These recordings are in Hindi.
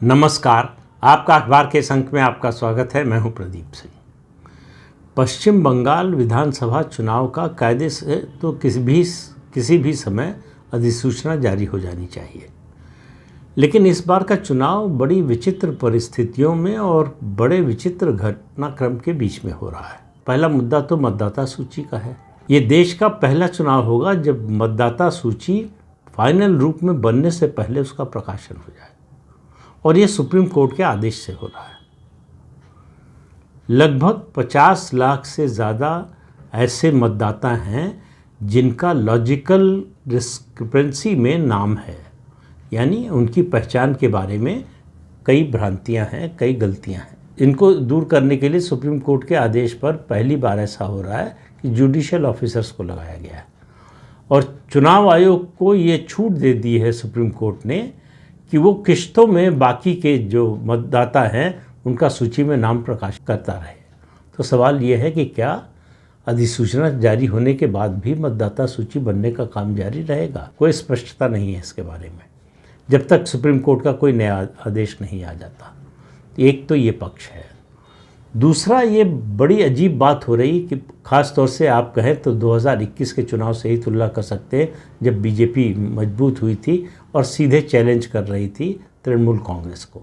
नमस्कार। आपका अखबार के इस अंक में आपका स्वागत है। मैं हूं प्रदीप सिंह। पश्चिम बंगाल विधानसभा चुनाव का कायदे से तो किसी भी समय अधिसूचना जारी हो जानी चाहिए, लेकिन इस बार का चुनाव बड़ी विचित्र परिस्थितियों में और बड़े विचित्र घटनाक्रम के बीच में हो रहा है। पहला मुद्दा तो मतदाता सूची का है। ये देश का पहला चुनाव होगा जब मतदाता सूची फाइनल रूप में बनने से पहले उसका प्रकाशन हो जाए, और ये सुप्रीम कोर्ट के आदेश से हो रहा है। लगभग 50 लाख से ज़्यादा ऐसे मतदाता हैं जिनका लॉजिकल डिस्क्रिपेंसी में नाम है, यानी उनकी पहचान के बारे में कई भ्रांतियां हैं, कई गलतियां हैं। इनको दूर करने के लिए सुप्रीम कोर्ट के आदेश पर पहली बार ऐसा हो रहा है कि जुडिशियल ऑफिसर्स को लगाया गया है, और चुनाव आयोग को ये छूट दे दी है सुप्रीम कोर्ट ने कि वो किश्तों में बाकी के जो मतदाता हैं उनका सूची में नाम प्रकाश करता रहे। तो सवाल ये है कि क्या अधिसूचना जारी होने के बाद भी मतदाता सूची बनने का काम जारी रहेगा? कोई स्पष्टता नहीं है इसके बारे में, जब तक सुप्रीम कोर्ट का कोई नया आदेश नहीं आ जाता। एक तो ये पक्ष है। दूसरा, ये बड़ी अजीब बात हो रही कि ख़ास तौर से आप कहें तो 2021 के चुनाव से ही तुलना कर सकते हैं, जब बीजेपी मजबूत हुई थी और सीधे चैलेंज कर रही थी तृणमूल कांग्रेस को।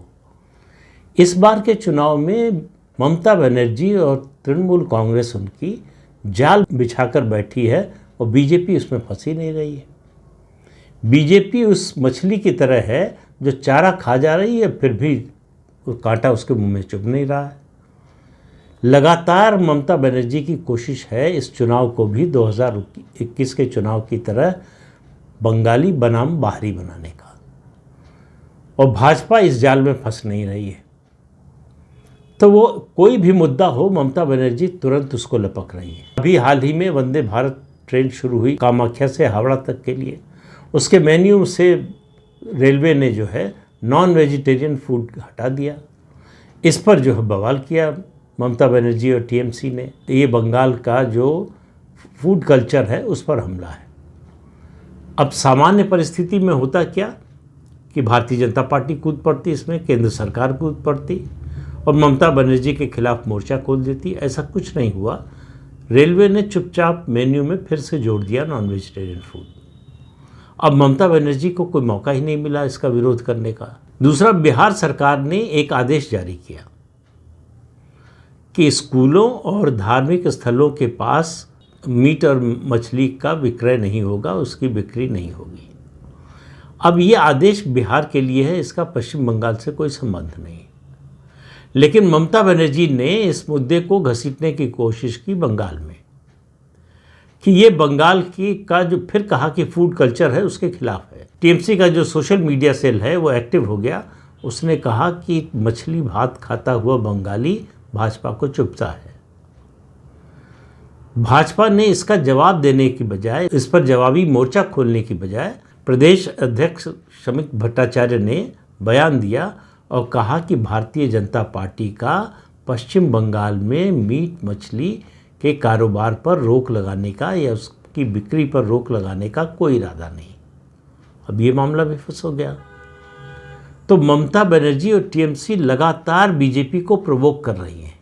इस बार के चुनाव में ममता बनर्जी और तृणमूल कांग्रेस उनकी जाल बिछाकर बैठी है और बीजेपी उसमें फंसी नहीं रही है। बीजेपी उस मछली की तरह है जो चारा खा जा रही है, फिर भी कांटा उसके मुंह में चुभ नहीं रहा है। लगातार ममता बनर्जी की कोशिश है इस चुनाव को भी 2021 के चुनाव की तरह बंगाली बनाम बाहरी बनाने का, और भाजपा इस जाल में फंस नहीं रही है। तो वो कोई भी मुद्दा हो, ममता बनर्जी तुरंत उसको लपक रही है। अभी हाल ही में वंदे भारत ट्रेन शुरू हुई कामाख्या से हावड़ा तक के लिए। उसके मेन्यू से रेलवे ने जो है नॉन वेजिटेरियन फूड हटा दिया। इस पर जो है बवाल किया ममता बनर्जी और टीएमसी ने। ये बंगाल का जो फूड कल्चर है उस पर हमला है। अब सामान्य परिस्थिति में होता क्या कि भारतीय जनता पार्टी कूद पड़ती, इसमें केंद्र सरकार कूद पड़ती और ममता बनर्जी के खिलाफ मोर्चा खोल देती। ऐसा कुछ नहीं हुआ। रेलवे ने चुपचाप मेन्यू में फिर से जोड़ दिया नॉन वेजिटेरियन फूड। अब ममता बनर्जी को कोई मौका ही नहीं मिला इसका विरोध करने का। दूसरा, बिहार सरकार ने एक आदेश जारी किया कि स्कूलों और धार्मिक स्थलों के पास मीट और मछली का विक्रय नहीं होगा, उसकी बिक्री नहीं होगी। अब ये आदेश बिहार के लिए है, इसका पश्चिम बंगाल से कोई संबंध नहीं। लेकिन ममता बनर्जी ने इस मुद्दे को घसीटने की कोशिश की बंगाल में कि ये बंगाल की का जो फिर कहा कि फूड कल्चर है उसके खिलाफ है। टीएमसी का जो सोशल मीडिया सेल है वो एक्टिव हो गया। उसने कहा कि मछली भात खाता हुआ बंगाली भाजपा को चुभता है। भाजपा ने इसका जवाब देने की बजाय, इस पर जवाबी मोर्चा खोलने की बजाय, प्रदेश अध्यक्ष शमिक भट्टाचार्य ने बयान दिया और कहा कि भारतीय जनता पार्टी का पश्चिम बंगाल में मीट मछली के कारोबार पर रोक लगाने का या उसकी बिक्री पर रोक लगाने का कोई इरादा नहीं। अब ये मामला भी फंस हो गया। तो ममता बनर्जी और टीएमसी लगातार बीजेपी को प्रोवोक कर रही हैं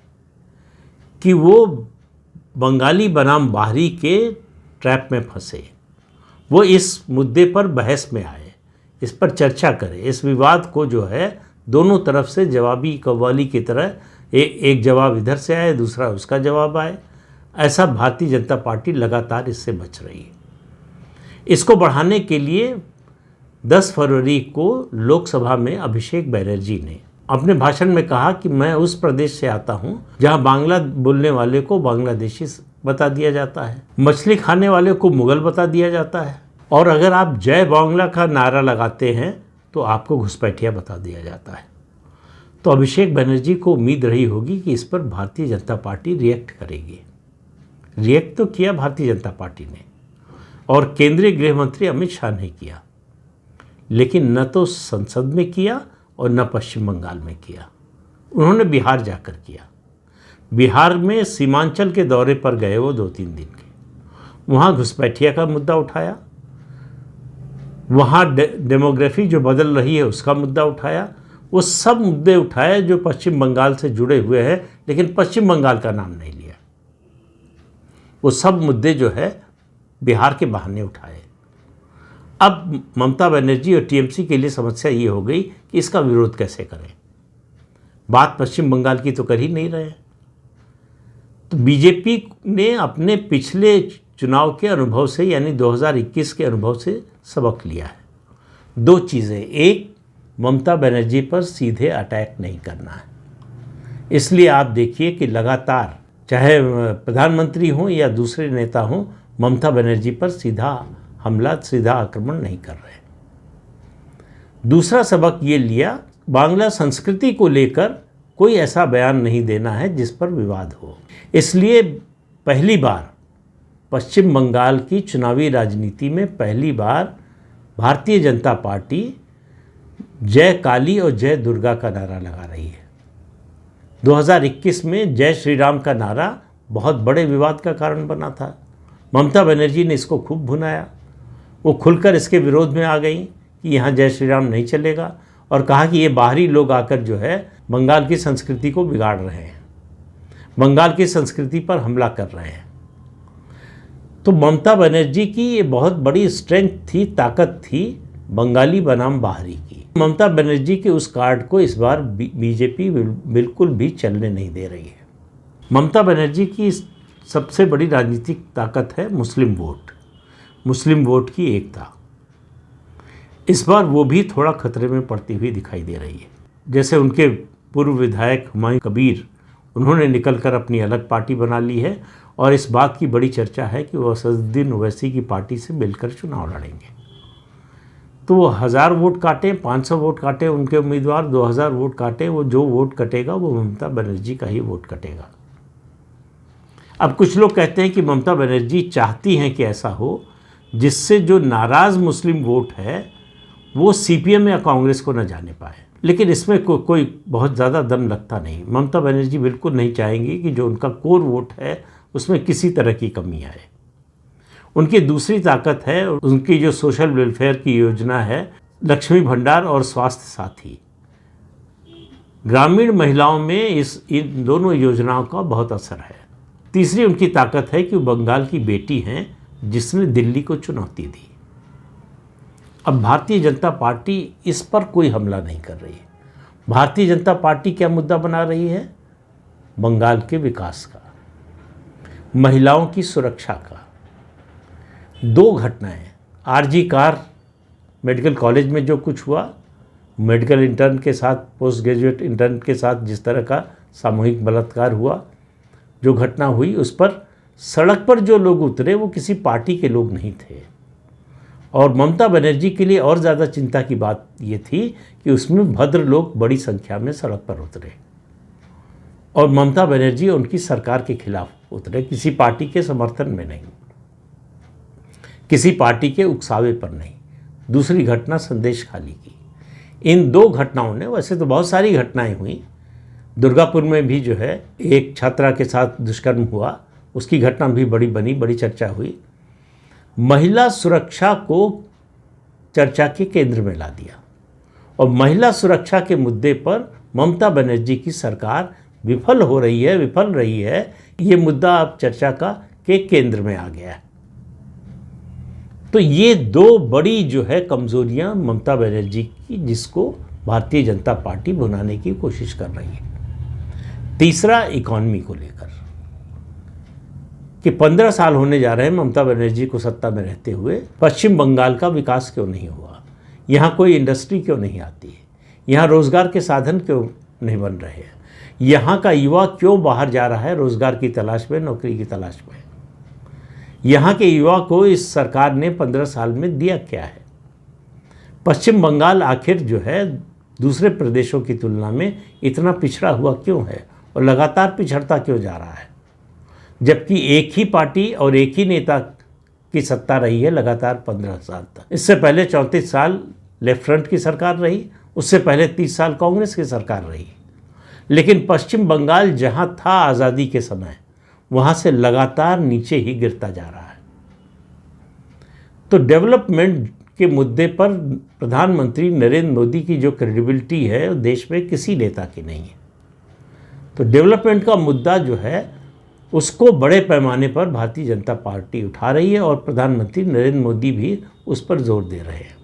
कि वो बंगाली बनाम बाहरी के ट्रैप में फंसे, वो इस मुद्दे पर बहस में आए, इस पर चर्चा करें, इस विवाद को जो है दोनों तरफ से जवाबी कव्वाली की तरह एक जवाब इधर से आए, दूसरा उसका जवाब आए। ऐसा भारतीय जनता पार्टी लगातार इससे बच रही है। इसको बढ़ाने के लिए 10 फरवरी को लोकसभा में अभिषेक बनर्जी ने अपने भाषण में कहा कि मैं उस प्रदेश से आता हूं जहां बांग्ला बोलने वाले को बांग्लादेशी बता दिया जाता है, मछली खाने वाले को मुगल बता दिया जाता है, और अगर आप जय बांग्ला का नारा लगाते हैं तो आपको घुसपैठिया बता दिया जाता है। तो अभिषेक बनर्जी को उम्मीद रही होगी कि इस पर भारतीय जनता पार्टी रिएक्ट करेगी। रिएक्ट तो किया भारतीय जनता पार्टी ने, और केंद्रीय गृह मंत्री अमित शाह ने किया, लेकिन न तो संसद में किया और न पश्चिम बंगाल में किया। उन्होंने बिहार जाकर किया। बिहार में सीमांचल के दौरे पर गए वो 2-3 दिन के। वहाँ घुसपैठिया का मुद्दा उठाया, वहाँ डेमोग्राफी जो बदल रही है उसका मुद्दा उठाया, वो सब मुद्दे उठाए जो पश्चिम बंगाल से जुड़े हुए हैं, लेकिन पश्चिम बंगाल का नाम नहीं लिया। वो सब मुद्दे जो है बिहार के बहाने उठाए। अब ममता बनर्जी और टीएमसी के लिए समस्या ये हो गई कि इसका विरोध कैसे करें। बात पश्चिम बंगाल की तो कर ही नहीं रहे। तो बीजेपी ने अपने पिछले चुनाव के अनुभव से, यानी 2021 के अनुभव से सबक लिया है। दो चीज़ें, एक, ममता बनर्जी पर सीधे अटैक नहीं करना है। इसलिए आप देखिए कि लगातार चाहे प्रधानमंत्री हों या दूसरे नेता हों, ममता बनर्जी पर सीधा हमला, सीधा आक्रमण नहीं कर रहे। दूसरा सबक ये लिया, बांग्ला संस्कृति को लेकर कोई ऐसा बयान नहीं देना है जिस पर विवाद हो। इसलिए पहली बार पश्चिम बंगाल की चुनावी राजनीति में पहली बार भारतीय जनता पार्टी जय काली और जय दुर्गा का नारा लगा रही है। 2021 में जय श्री राम का नारा बहुत बड़े विवाद का कारण बना था। ममता बनर्जी ने इसको खूब भुनाया। वो खुलकर इसके विरोध में आ गई कि यहाँ जय श्री राम नहीं चलेगा, और कहा कि ये बाहरी लोग आकर जो है बंगाल की संस्कृति को बिगाड़ रहे हैं, बंगाल की संस्कृति पर हमला कर रहे हैं। तो ममता बनर्जी की ये बहुत बड़ी स्ट्रेंथ थी, ताकत थी बंगाली बनाम बाहरी की। ममता बनर्जी के उस कार्ड को इस बार बीजेपी बिल्कुल भी चलने नहीं दे रही है। ममता बनर्जी की सबसे बड़ी राजनीतिक ताकत है मुस्लिम वोट, मुस्लिम वोट की एकता। इस बार वो भी थोड़ा खतरे में पड़ती हुई दिखाई दे रही है। जैसे उनके पूर्व विधायक हुमायूं कबीर, उन्होंने निकलकर अपनी अलग पार्टी बना ली है, और इस बात की बड़ी चर्चा है कि वो असदुद्दीन ओवैसी की पार्टी से मिलकर चुनाव लड़ेंगे। तो वो 1000 वोट काटे, 500 वोट काटे उनके उम्मीदवार, 2000 वोट काटे, वो जो वोट कटेगा वो ममता बनर्जी का ही वोट कटेगा। अब कुछ लोग कहते हैं कि ममता बनर्जी चाहती हैं कि ऐसा हो, जिससे जो नाराज़ मुस्लिम वोट है वो सीपीएम या कांग्रेस को न जाने पाए। लेकिन इसमें कोई बहुत ज़्यादा दम लगता नहीं। ममता बनर्जी बिल्कुल नहीं चाहेंगी कि जो उनका कोर वोट है उसमें किसी तरह की कमी आए। उनकी दूसरी ताकत है उनकी जो सोशल वेलफेयर की योजना है, लक्ष्मी भंडार और स्वास्थ्य साथी। ग्रामीण महिलाओं में इन दोनों योजनाओं का बहुत असर है। तीसरी उनकी ताकत है कि वो बंगाल की बेटी हैं जिसने दिल्ली को चुनौती दी। अब भारतीय जनता पार्टी इस पर कोई हमला नहीं कर रही है। भारतीय जनता पार्टी क्या मुद्दा बना रही है? बंगाल के विकास का, महिलाओं की सुरक्षा का। दो घटनाएं, आरजी कार मेडिकल कॉलेज में जो कुछ हुआ, मेडिकल इंटर्न के साथ, पोस्ट ग्रेजुएट इंटर्न के साथ जिस तरह का सामूहिक बलात्कार हुआ, जो घटना हुई, उस पर सड़क पर जो लोग उतरे वो किसी पार्टी के लोग नहीं थे। और ममता बनर्जी के लिए और ज़्यादा चिंता की बात ये थी कि उसमें भद्र लोग बड़ी संख्या में सड़क पर उतरे, और ममता बनर्जी उनकी सरकार के खिलाफ उतरे, किसी पार्टी के समर्थन में नहीं, किसी पार्टी के उकसावे पर नहीं। दूसरी घटना संदेश खाली की। इन दो घटनाओं ने, वैसे तो बहुत सारी घटनाएं हुई, दुर्गापुर में भी जो है एक छात्रा के साथ दुष्कर्म हुआ, उसकी घटना भी बड़ी बनी, बड़ी चर्चा हुई। महिला सुरक्षा को चर्चा के केंद्र में ला दिया, और महिला सुरक्षा के मुद्दे पर ममता बनर्जी की सरकार विफल रही है, ये मुद्दा अब चर्चा के केंद्र में आ गया है। तो ये दो बड़ी जो है कमजोरियां ममता बनर्जी की, जिसको भारतीय जनता पार्टी भुनाने की कोशिश कर रही है। तीसरा, इकॉनमी को लेकर कि 15 साल होने जा रहे हैं ममता बनर्जी को सत्ता में रहते हुए, पश्चिम बंगाल का विकास क्यों नहीं हुआ? यहाँ कोई इंडस्ट्री क्यों नहीं आती है? यहाँ रोज़गार के साधन क्यों नहीं बन रहे हैं? यहाँ का युवा क्यों बाहर जा रहा है रोज़गार की तलाश में, नौकरी की तलाश में? यहाँ के युवा को इस सरकार ने 15 साल में दिया क्या है? पश्चिम बंगाल आखिर जो है दूसरे प्रदेशों की तुलना में इतना पिछड़ा हुआ क्यों है, और लगातार पिछड़ता क्यों जा रहा है? जबकि एक ही पार्टी और एक ही नेता की सत्ता रही है लगातार 15 साल तक। इससे पहले 34 साल लेफ्ट फ्रंट की सरकार रही, उससे पहले 30 साल कांग्रेस की सरकार रही। लेकिन पश्चिम बंगाल जहां था आज़ादी के समय, वहां से लगातार नीचे ही गिरता जा रहा है। तो डेवलपमेंट के मुद्दे पर प्रधानमंत्री नरेंद्र मोदी की जो क्रेडिबिलिटी है वो देश में किसी नेता की नहीं है। तो डेवलपमेंट का मुद्दा जो है उसको बड़े पैमाने पर भारतीय जनता पार्टी उठा रही है और प्रधानमंत्री नरेंद्र मोदी भी उस पर जोर दे रहे हैं।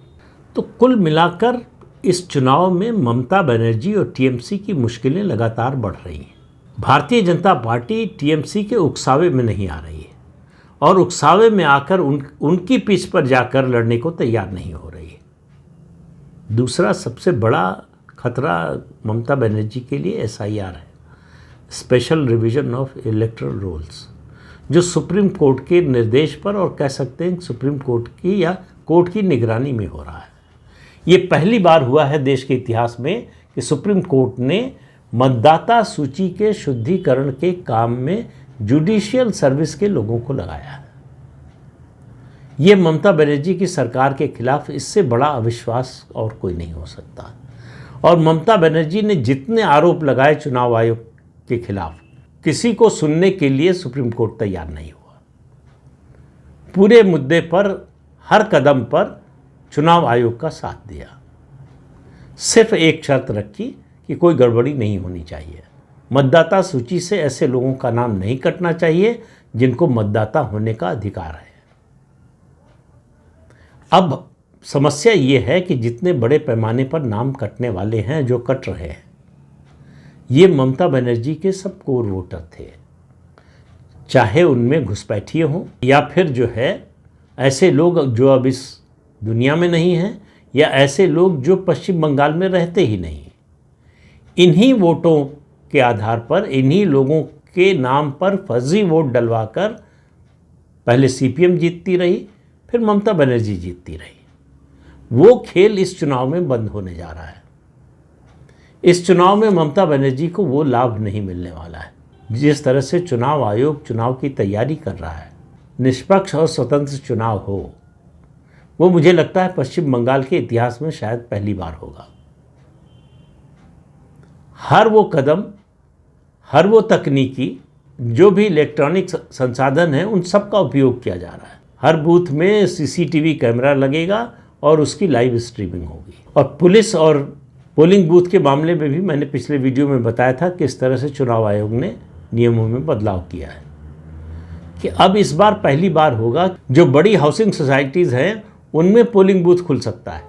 तो कुल मिलाकर इस चुनाव में ममता बनर्जी और टीएमसी की मुश्किलें लगातार बढ़ रही हैं। भारतीय जनता पार्टी टीएमसी के उकसावे में नहीं आ रही है और उकसावे में आकर उनकी पिच पर जाकर लड़ने को तैयार नहीं हो रही है। दूसरा सबसे बड़ा खतरा ममता बनर्जी के लिए एसआईआर है, special revision of electoral rolls, जो सुप्रीम कोर्ट के निर्देश पर और कह सकते हैं सुप्रीम कोर्ट की या कोर्ट की निगरानी में हो रहा है। ये पहली बार हुआ है देश के इतिहास में कि सुप्रीम कोर्ट ने मतदाता सूची के शुद्धिकरण के काम में जुडिशियल सर्विस के लोगों को लगाया है। ये ममता बनर्जी की सरकार के खिलाफ इससे बड़ा अविश्वास और कोई नहीं हो सकता। और ममता बनर्जी ने जितने आरोप लगाए चुनाव आयोग के खिलाफ, किसी को सुनने के लिए सुप्रीम कोर्ट तैयार नहीं हुआ। पूरे मुद्दे पर हर कदम पर चुनाव आयोग का साथ दिया। सिर्फ एक शर्त रखी कि कोई गड़बड़ी नहीं होनी चाहिए, मतदाता सूची से ऐसे लोगों का नाम नहीं कटना चाहिए जिनको मतदाता होने का अधिकार है। अब समस्या ये है कि जितने बड़े पैमाने पर नाम कटने वाले हैं, जो कट रहे हैं, ये ममता बनर्जी के सब कोर वोटर थे, चाहे उनमें घुसपैठिए हों या फिर जो है ऐसे लोग जो अब इस दुनिया में नहीं हैं, या ऐसे लोग जो पश्चिम बंगाल में रहते ही नहीं। इन्हीं वोटों के आधार पर, इन्हीं लोगों के नाम पर फर्जी वोट डलवाकर पहले सीपीएम जीतती रही, फिर ममता बनर्जी जीतती रही। वो खेल इस चुनाव में बंद होने जा रहा है। इस चुनाव में ममता बनर्जी को वो लाभ नहीं मिलने वाला है। जिस तरह से चुनाव आयोग चुनाव की तैयारी कर रहा है, निष्पक्ष और स्वतंत्र चुनाव हो, वो मुझे लगता है पश्चिम बंगाल के इतिहास में शायद पहली बार होगा। हर वो कदम, हर वो तकनीकी, जो भी इलेक्ट्रॉनिक संसाधन है, उन सब का उपयोग किया जा रहा है। हर बूथ में सीसीटीवी कैमरा लगेगा और उसकी लाइव स्ट्रीमिंग होगी। और पुलिस और पोलिंग बूथ के मामले में भी मैंने पिछले वीडियो में बताया था कि इस तरह से चुनाव आयोग ने नियमों में बदलाव किया है कि अब इस बार पहली बार होगा जो बड़ी हाउसिंग सोसाइटीज़ हैं उनमें पोलिंग बूथ खुल सकता है।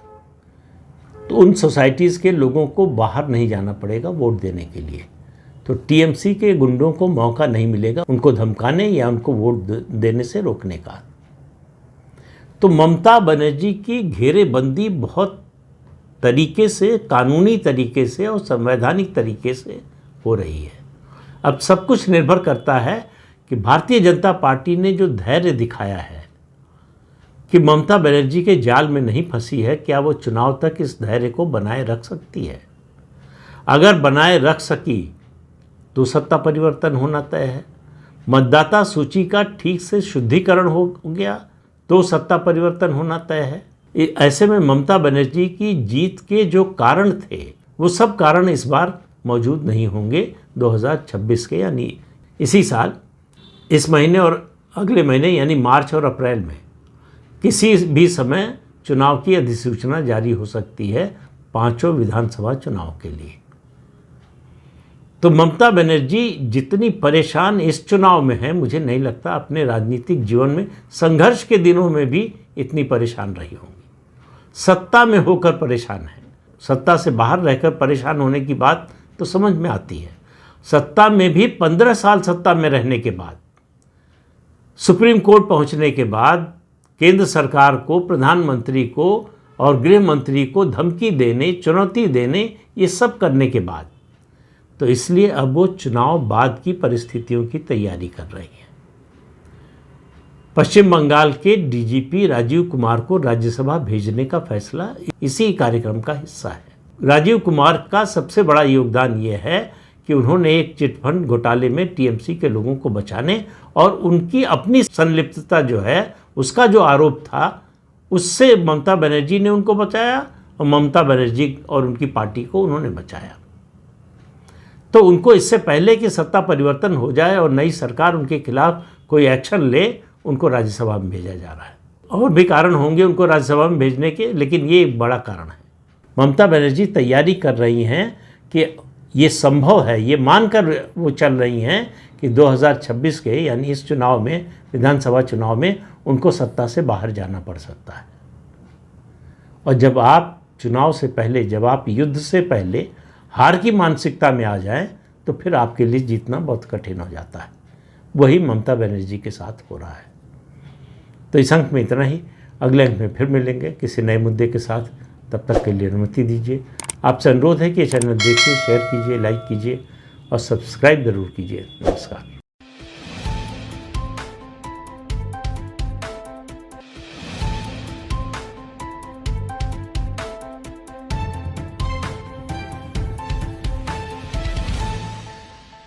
तो उन सोसाइटीज़ के लोगों को बाहर नहीं जाना पड़ेगा वोट देने के लिए। तो टीएमसी के गुंडों को मौका नहीं मिलेगा उनको धमकाने या उनको वोट देने से रोकने का। तो ममता बनर्जी की घेरेबंदी बहुत तरीके से, कानूनी तरीके से और संवैधानिक तरीके से हो रही है। अब सब कुछ निर्भर करता है कि भारतीय जनता पार्टी ने जो धैर्य दिखाया है कि ममता बनर्जी के जाल में नहीं फंसी है, क्या वो चुनाव तक इस धैर्य को बनाए रख सकती है। अगर बनाए रख सकी तो सत्ता परिवर्तन होना तय है। मतदाता सूची का ठीक से शुद्धिकरण हो गया तो सत्ता परिवर्तन होना तय है। ऐसे में ममता बनर्जी की जीत के जो कारण थे वो सब कारण इस बार मौजूद नहीं होंगे 2026 के, यानी इसी साल, इस महीने और अगले महीने यानी मार्च और अप्रैल में किसी भी समय चुनाव की अधिसूचना जारी हो सकती है 5 विधानसभा चुनाव के लिए। तो ममता बनर्जी जितनी परेशान इस चुनाव में है, मुझे नहीं लगता अपने राजनीतिक जीवन में संघर्ष के दिनों में भी इतनी परेशान रही होंगी। सत्ता में होकर परेशान है, सत्ता से बाहर रहकर परेशान होने की बात तो समझ में आती है। सत्ता में भी 15 साल सत्ता में रहने के बाद, सुप्रीम कोर्ट पहुंचने के बाद, केंद्र सरकार को, प्रधानमंत्री को और गृह मंत्री को धमकी देने, चुनौती देने, ये सब करने के बाद, तो इसलिए अब वो चुनाव बाद की परिस्थितियों की तैयारी कर रही है। पश्चिम बंगाल के डीजीपी राजीव कुमार को राज्यसभा भेजने का फैसला इसी कार्यक्रम का हिस्सा है। राजीव कुमार का सबसे बड़ा योगदान ये है कि उन्होंने एक चिटफंड घोटाले में टीएमसी के लोगों को बचाने और उनकी अपनी संलिप्तता जो है उसका जो आरोप था उससे ममता बनर्जी ने उनको बचाया और ममता बनर्जी और उनकी पार्टी को उन्होंने बचाया। तो उनको इससे पहले कि सत्ता परिवर्तन हो जाए और नई सरकार उनके खिलाफ कोई एक्शन ले, उनको राज्यसभा में भेजा जा रहा है। और भी कारण होंगे उनको राज्यसभा में भेजने के, लेकिन ये एक बड़ा कारण है। ममता बनर्जी तैयारी कर रही हैं कि ये संभव है, ये मानकर वो चल रही हैं कि 2026 के यानी इस चुनाव में, विधानसभा चुनाव में उनको सत्ता से बाहर जाना पड़ सकता है। और जब आप चुनाव से पहले, जब आप युद्ध से पहले हार की मानसिकता में आ जाएं, तो फिर आपके लिए जीतना बहुत कठिन हो जाता है। वही ममता बनर्जी के साथ हो रहा है। तो इस अंक में इतना ही। अगले अंक में फिर मिलेंगे किसी नए मुद्दे के साथ। तब तक के लिए अनुमति दीजिए। आपसे अनुरोध है कि चैनल देखिए, शेयर कीजिए, लाइक कीजिए और सब्सक्राइब ज़रूर कीजिए। नमस्कार।